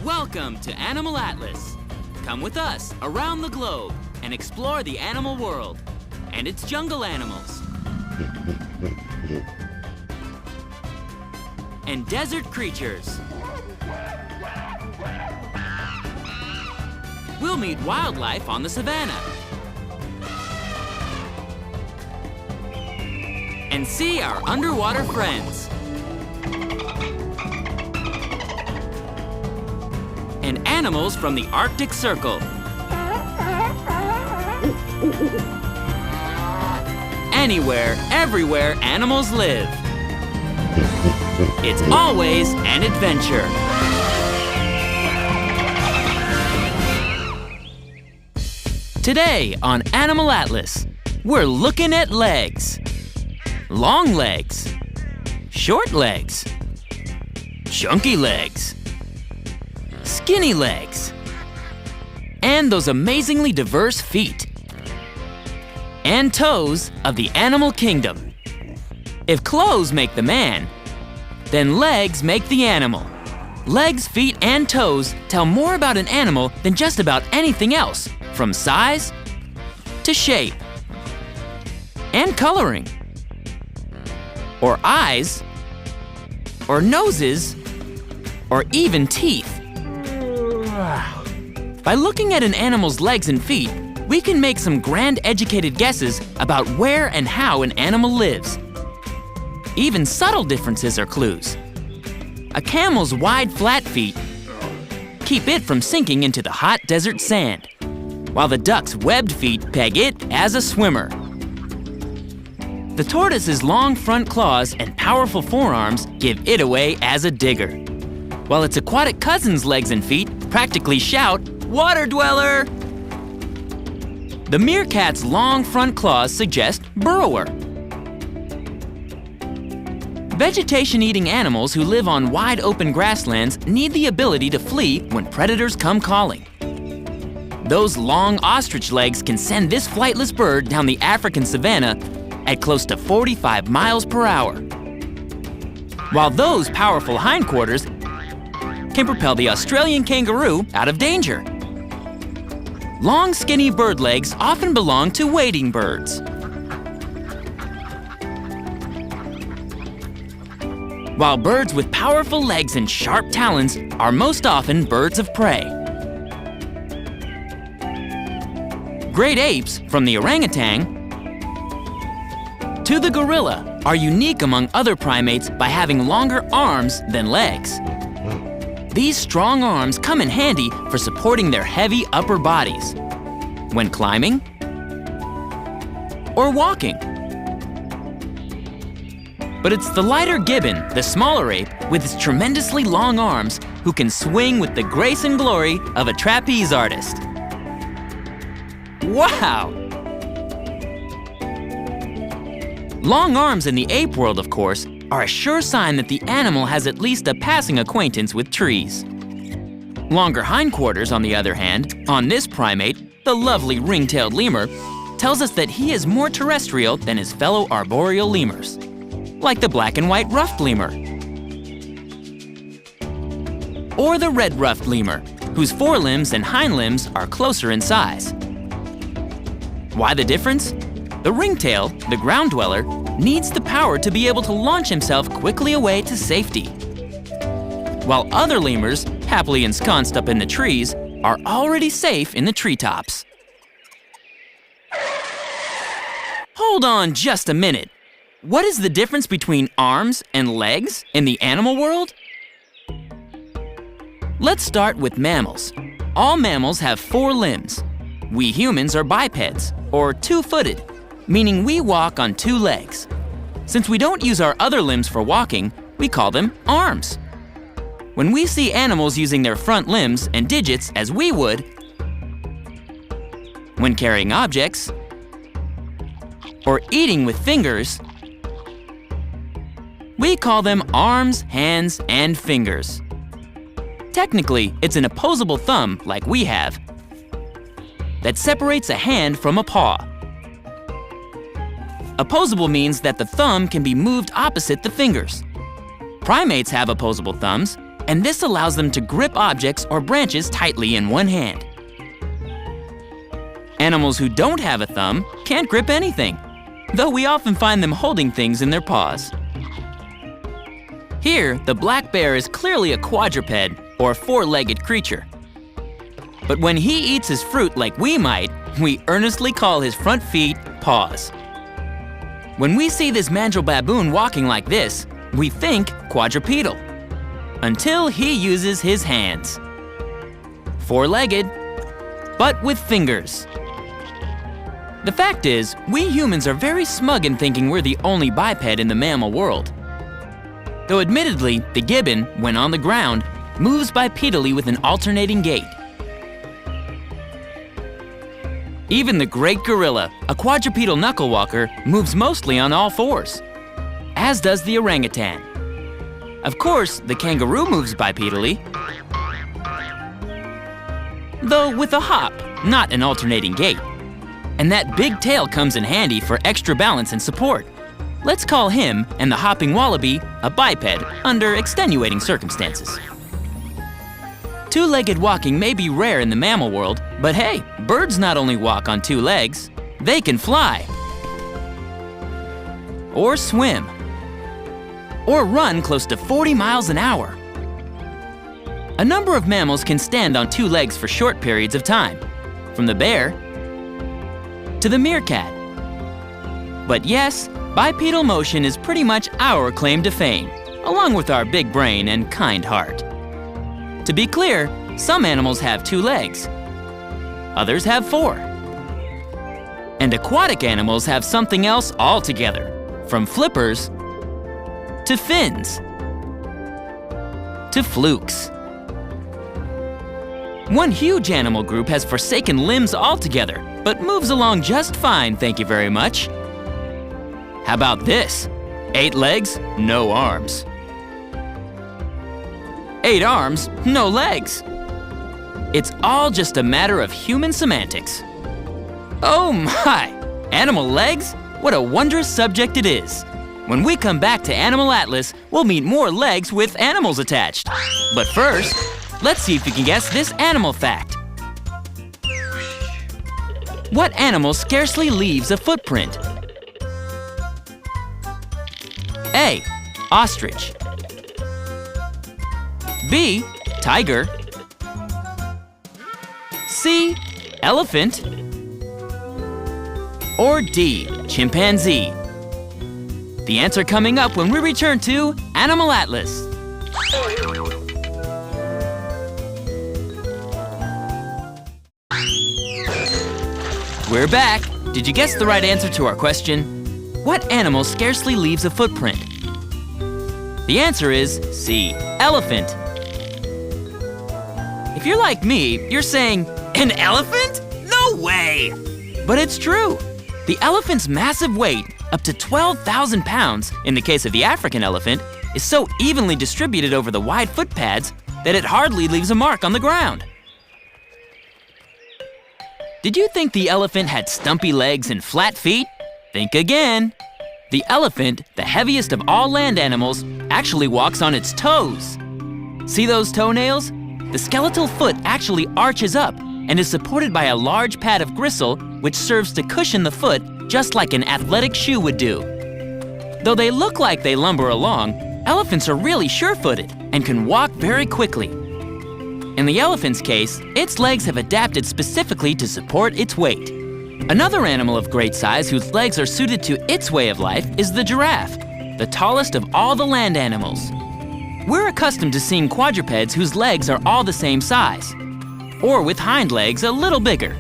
Welcome to Animal Atlas. Come with us around the globe and explore the animal world and its jungle animals and desert creatures. We'll meet wildlife on the savannah and see our underwater friends and animals from the Arctic Circle. Anywhere, everywhere animals live. It's always an adventure. Today on Animal Atlas, we're looking at legs. Long legs, short legs, chunky legs, skinny legs, and those amazingly diverse feet and toes of the animal kingdom. If clothes make the man, then legs make the animal. Legs, feet, and toes tell more about an animal than just about anything else, from size to shape and coloring, or eyes, or noses, or even teeth. By looking at an animal's legs and feet, we can make some grand educated guesses about where and how an animal lives. Even subtle differences are clues. A camel's wide, flat feet keep it from sinking into the hot desert sand, while the duck's webbed feet peg it as a swimmer. The tortoise's long front claws and powerful forearms give it away as a digger, while its aquatic cousin's legs and feet practically shout, "Water dweller!" The meerkat's long front claws suggest burrower. Vegetation-eating animals who live on wide open grasslands need the ability to flee when predators come calling. Those long ostrich legs can send this flightless bird down the African savanna at close to 45 miles per hour, while those powerful hindquarters can propel the Australian kangaroo out of danger. Long, skinny bird legs often belong to wading birds, while birds with powerful legs and sharp talons are most often birds of prey. Great apes, from the orangutan to the gorilla, are unique among other primates by having longer arms than legs. These strong arms come in handy for supporting their heavy upper bodies when climbing or walking. But it's the lighter gibbon, the smaller ape, with its tremendously long arms, who can swing with the grace and glory of a trapeze artist. Wow! Long arms in the ape world, of course, are a sure sign that the animal has at least a passing acquaintance with trees. Longer hindquarters, on the other hand, on this primate, the lovely ring-tailed lemur, tells us that he is more terrestrial than his fellow arboreal lemurs, like the black and white ruffed lemur, or the red ruffed lemur, whose forelimbs and hind limbs are closer in size. Why the difference? The ringtail, the ground dweller, needs the power to be able to launch himself quickly away to safety, while other lemurs, happily ensconced up in the trees, are already safe in the treetops. Hold on just a minute. What is the difference between arms and legs in the animal world? Let's start with mammals. All mammals have 4 limbs. We humans are bipeds, or two-footed, meaning we walk on 2 legs. Since we don't use our other limbs for walking, we call them arms. When we see animals using their front limbs and digits as we would when carrying objects or eating with fingers, we call them arms, hands, and fingers. Technically, it's an opposable thumb, like we have, that separates a hand from a paw. Opposable means that the thumb can be moved opposite the fingers. Primates have opposable thumbs, and this allows them to grip objects or branches tightly in one hand. Animals who don't have a thumb can't grip anything, though we often find them holding things in their paws. Here, the black bear is clearly a quadruped, or four-legged creature. But when he eats his fruit like we might, we earnestly call his front feet paws. When we see this mandrill baboon walking like this, we think quadrupedal, until he uses his hands. Four-legged, but with fingers. The fact is, we humans are very smug in thinking we're the only biped in the mammal world. Though admittedly, the gibbon, when on the ground, moves bipedally with an alternating gait. Even the great gorilla, a quadrupedal knuckle walker, moves mostly on all fours, as does the orangutan. Of course, the kangaroo moves bipedally, though with a hop, not an alternating gait. And that big tail comes in handy for extra balance and support. Let's call him and the hopping wallaby a biped under extenuating circumstances. Two-legged walking may be rare in the mammal world, but hey, birds not only walk on two legs, they can fly, or swim, or run close to 40 miles an hour. A number of mammals can stand on two legs for short periods of time, from the bear to the meerkat. But yes, bipedal motion is pretty much our claim to fame, along with our big brain and kind heart. To be clear, some animals have two legs, others have four. And aquatic animals have something else altogether, from flippers to fins to flukes. One huge animal group has forsaken limbs altogether, but moves along just fine, thank you very much. How about this? 8 legs, no arms. 8 arms, no legs. It's all just a matter of human semantics. Oh my! Animal legs? What a wondrous subject it is. When we come back to Animal Atlas, we'll meet more legs with animals attached. But first, let's see if you can guess this animal fact. What animal scarcely leaves a footprint? A. Ostrich. B. Tiger. C. Elephant. Or D. Chimpanzee. The answer coming up when we return to Animal Atlas. We're back. Did you guess the right answer to our question? What animal scarcely leaves a footprint? The answer is C. Elephant. If you're like me, you're saying, an elephant? No way! But it's true. The elephant's massive weight, up to 12,000 pounds in the case of the African elephant, is so evenly distributed over the wide foot pads that it hardly leaves a mark on the ground. Did you think the elephant had stumpy legs and flat feet? Think again. The elephant, the heaviest of all land animals, actually walks on its toes. See those toenails? The skeletal foot actually arches up and is supported by a large pad of gristle which serves to cushion the foot just like an athletic shoe would do. Though they look like they lumber along, elephants are really sure-footed and can walk very quickly. In the elephant's case, its legs have adapted specifically to support its weight. Another animal of great size whose legs are suited to its way of life is the giraffe, the tallest of all the land animals. We're accustomed to seeing quadrupeds whose legs are all the same size, or with hind legs a little bigger.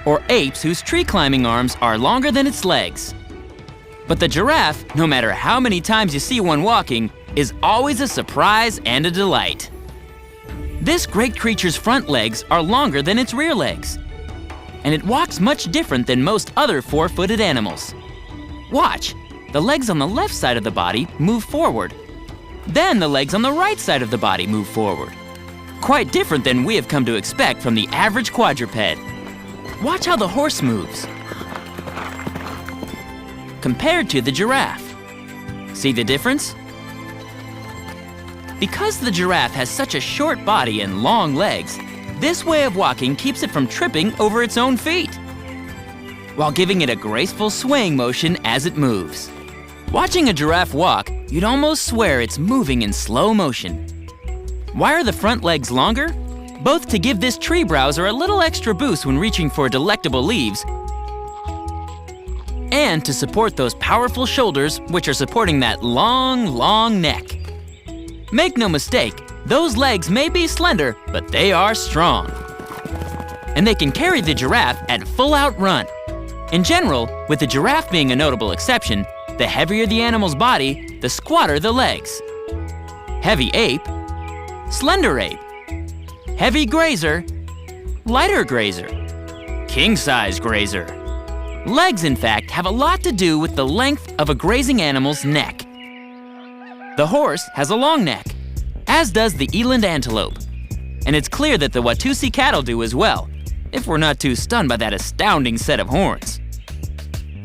Or apes whose tree climbing arms are longer than its legs. But the giraffe, no matter how many times you see one walking, is always a surprise and a delight. This great creature's front legs are longer than its rear legs, and it walks much different than most other four-footed animals. Watch, the legs on the left side of the body move forward. Then the legs on the right side of the body move forward. Quite different than we have come to expect from the average quadruped. Watch how the horse moves compared to the giraffe. See the difference? Because the giraffe has such a short body and long legs, this way of walking keeps it from tripping over its own feet, while giving it a graceful swaying motion as it moves. Watching a giraffe walk, you'd almost swear it's moving in slow motion. Why are the front legs longer? Both to give this tree browser a little extra boost when reaching for delectable leaves, and to support those powerful shoulders which are supporting that long, long neck. Make no mistake, those legs may be slender, but they are strong. And they can carry the giraffe at full-out run. In general, with the giraffe being a notable exception, the heavier the animal's body, the squatter the legs. Heavy ape, slender ape. Heavy grazer, lighter grazer. King-size grazer. Legs, in fact, have a lot to do with the length of a grazing animal's neck. The horse has a long neck, as does the eland antelope. And it's clear that the Watusi cattle do as well, if we're not too stunned by that astounding set of horns.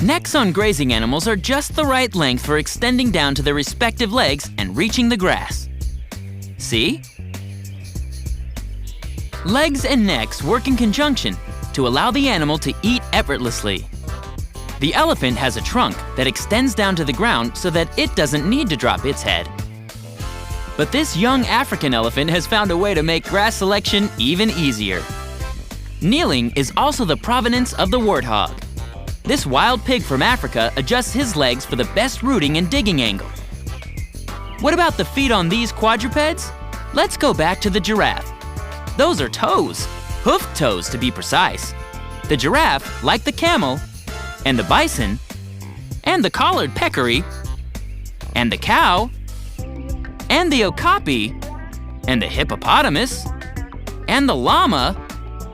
Necks on grazing animals are just the right length for extending down to their respective legs and reaching the grass. See? Legs and necks work in conjunction to allow the animal to eat effortlessly. The elephant has a trunk that extends down to the ground so that it doesn't need to drop its head. But this young African elephant has found a way to make grass selection even easier. Kneeling is also the provenance of the warthog. This wild pig from Africa adjusts his legs for the best rooting and digging angle. What about the feet on these quadrupeds? Let's go back to the giraffe. Those are toes, hoofed toes to be precise. The giraffe, like the camel, and the bison, and the collared peccary, and the cow, and the okapi, and the hippopotamus, and the llama,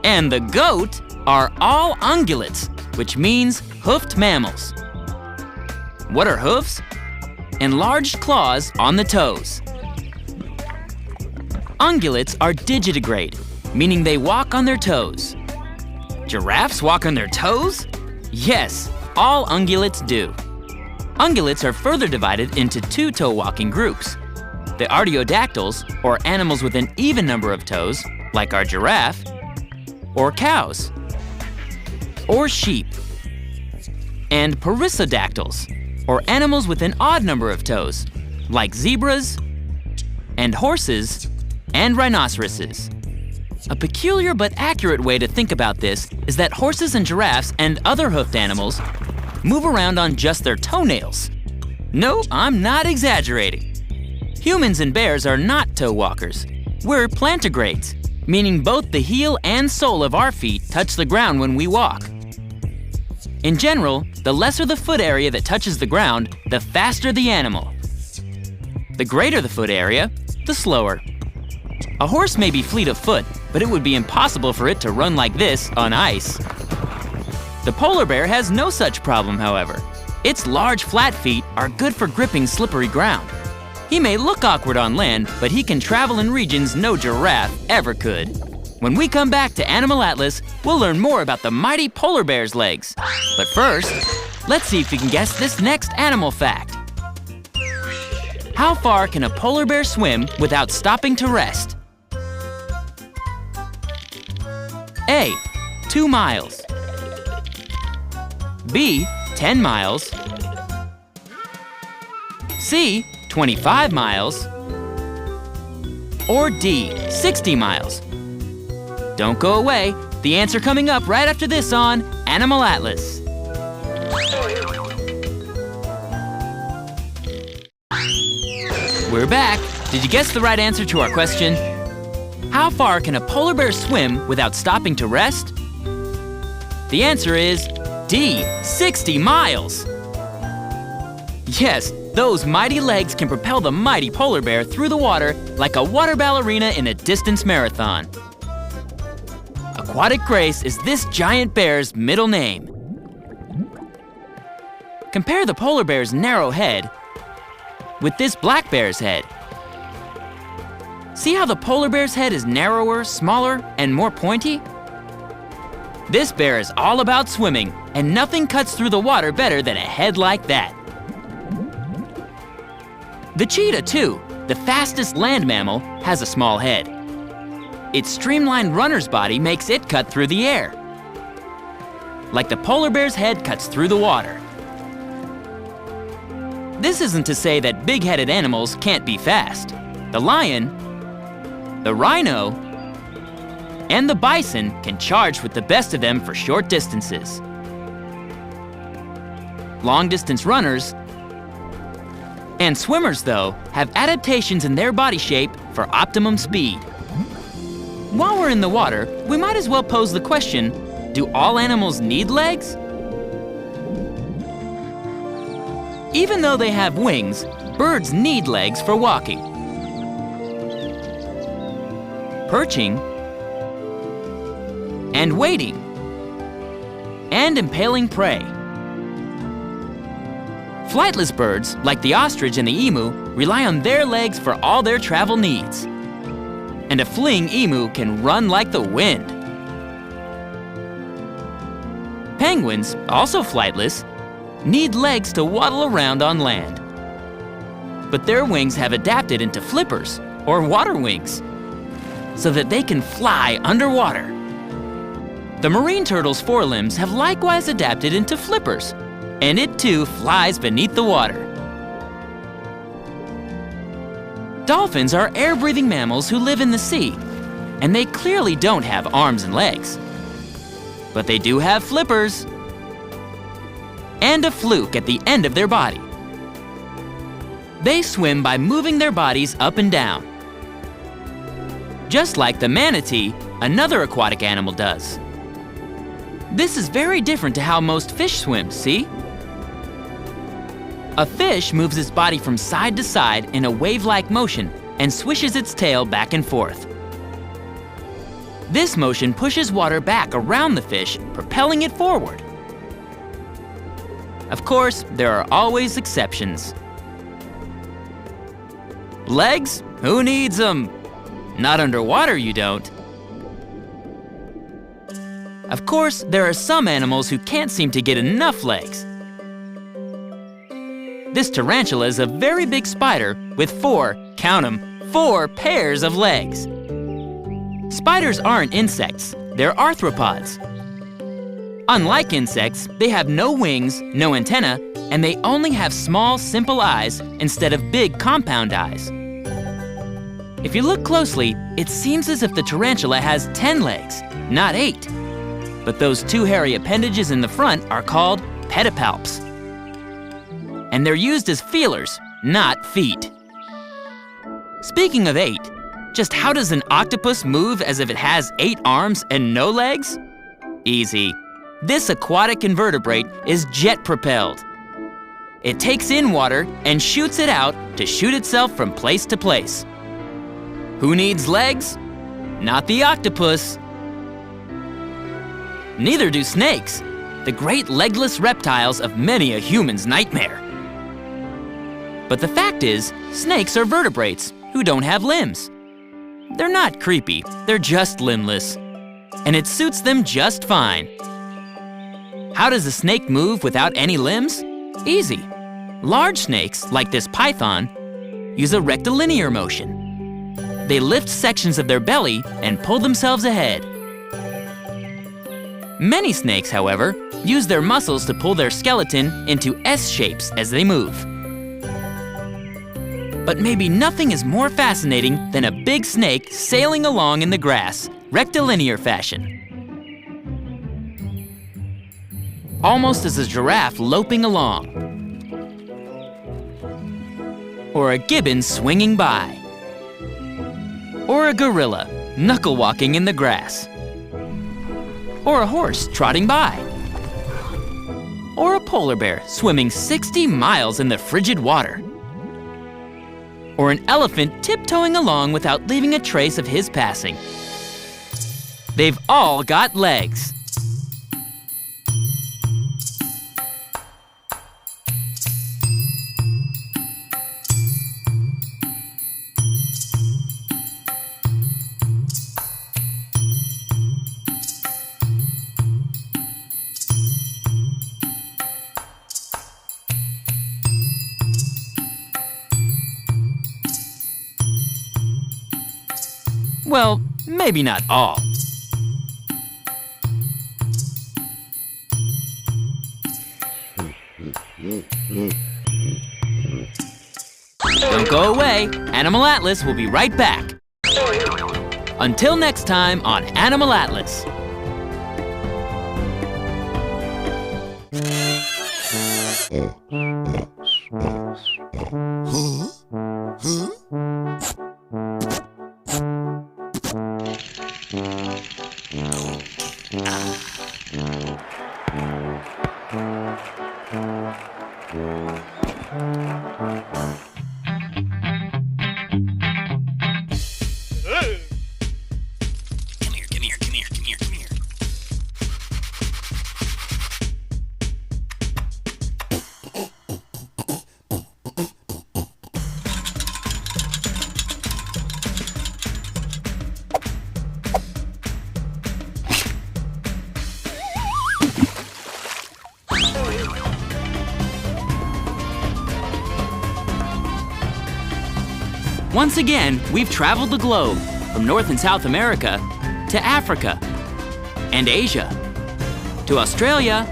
and the goat are all ungulates, which means hoofed mammals. What are hoofs? Enlarged claws on the toes. Ungulates are digitigrade, meaning they walk on their toes. Giraffes walk on their toes? Yes, all ungulates do. Ungulates are further divided into two toe walking groups. The artiodactyls, or animals with an even number of toes, like our giraffe, or cows, or sheep. And perissodactyls, or animals with an odd number of toes, like zebras, and horses, and rhinoceroses. A peculiar but accurate way to think about this is that horses and giraffes and other hoofed animals move around on just their toenails. No, I'm not exaggerating. Humans and bears are not toe walkers. We're plantigrades, meaning both the heel and sole of our feet touch the ground when we walk. In general, the lesser the foot area that touches the ground, the faster the animal. The greater the foot area, the slower. A horse may be fleet of foot, but it would be impossible for it to run like this on ice. The polar bear has no such problem, however. Its large flat feet are good for gripping slippery ground. He may look awkward on land, but he can travel in regions no giraffe ever could. When we come back to Animal Atlas, we'll learn more about the mighty polar bear's legs. But first, let's see if we can guess this next animal fact. How far can a polar bear swim without stopping to rest? A, 2 miles. B, 10 miles. C, 25 miles. Or D, 60 miles. Don't go away. The answer coming up right after this on Animal Atlas. We're back. Did you guess the right answer to our question? How far can a polar bear swim without stopping to rest? The answer is D, 60 miles. Yes, those mighty legs can propel the mighty polar bear through the water like a water ballerina in a distance marathon. Aquatic Grace is this giant bear's middle name. Compare the polar bear's narrow head with this black bear's head. See how the polar bear's head is narrower, smaller, and more pointy? This bear is all about swimming, and nothing cuts through the water better than a head like that. The cheetah, too, the fastest land mammal, has a small head. Its streamlined runner's body makes it cut through the air, like the polar bear's head cuts through the water. This isn't to say that big-headed animals can't be fast. The lion, the rhino, and the bison can charge with the best of them for short distances. Long-distance runners and swimmers, though, have adaptations in their body shape for optimum speed. While we're in the water, we might as well pose the question, do all animals need legs? Even though they have wings, birds need legs for walking, perching, and wading, and impaling prey. Flightless birds, like the ostrich and the emu, rely on their legs for all their travel needs. And a fleeing emu can run like the wind. Penguins, also flightless, need legs to waddle around on land. But their wings have adapted into flippers, or water wings, so that they can fly underwater. The marine turtle's forelimbs have likewise adapted into flippers, and it too flies beneath the water. Dolphins are air-breathing mammals who live in the sea, and they clearly don't have arms and legs. But they do have flippers and a fluke at the end of their body. They swim by moving their bodies up and down, just like the manatee, another aquatic animal, does. This is very different to how most fish swim, see? A fish moves its body from side to side in a wave-like motion and swishes its tail back and forth. This motion pushes water back around the fish, propelling it forward. Of course, there are always exceptions. Legs? Who needs them? Not underwater, you don't. Of course, there are some animals who can't seem to get enough legs. This tarantula is a very big spider with 4, count 'em, 4 pairs of legs. Spiders aren't insects, they're arthropods. Unlike insects, they have no wings, no antenna, and they only have small, simple eyes instead of big compound eyes. If you look closely, it seems as if the tarantula has 10 legs, not 8. But those 2 hairy appendages in the front are called pedipalps. And they're used as feelers, not feet. Speaking of 8, just how does an octopus move as if it has 8 arms and no legs? Easy. This aquatic invertebrate is jet-propelled. It takes in water and shoots it out to shoot itself from place to place. Who needs legs? Not the octopus. Neither do snakes, the great legless reptiles of many a human's nightmare. But the fact is, snakes are vertebrates who don't have limbs. They're not creepy, they're just limbless. And it suits them just fine. How does a snake move without any limbs? Easy. Large snakes, like this python, use a rectilinear motion. They lift sections of their belly and pull themselves ahead. Many snakes, however, use their muscles to pull their skeleton into S shapes as they move. But maybe nothing is more fascinating than a big snake sailing along in the grass, rectilinear fashion. Almost as a giraffe loping along, or a gibbon swinging by, or a gorilla knuckle-walking in the grass, or a horse trotting by, or a polar bear swimming 60 miles in the frigid water, or an elephant tiptoeing along without leaving a trace of his passing. They've all got legs. Well, maybe not all. Don't go away. Animal Atlas will be right back. Until next time on Animal Atlas. Once again, we've traveled the globe, from North and South America to Africa and Asia to Australia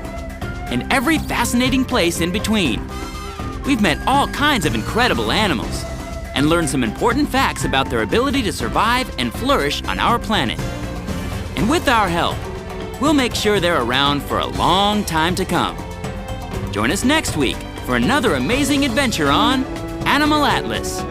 and every fascinating place in between. We've met all kinds of incredible animals and learned some important facts about their ability to survive and flourish on our planet. And with our help, we'll make sure they're around for a long time to come. Join us next week for another amazing adventure on Animal Atlas.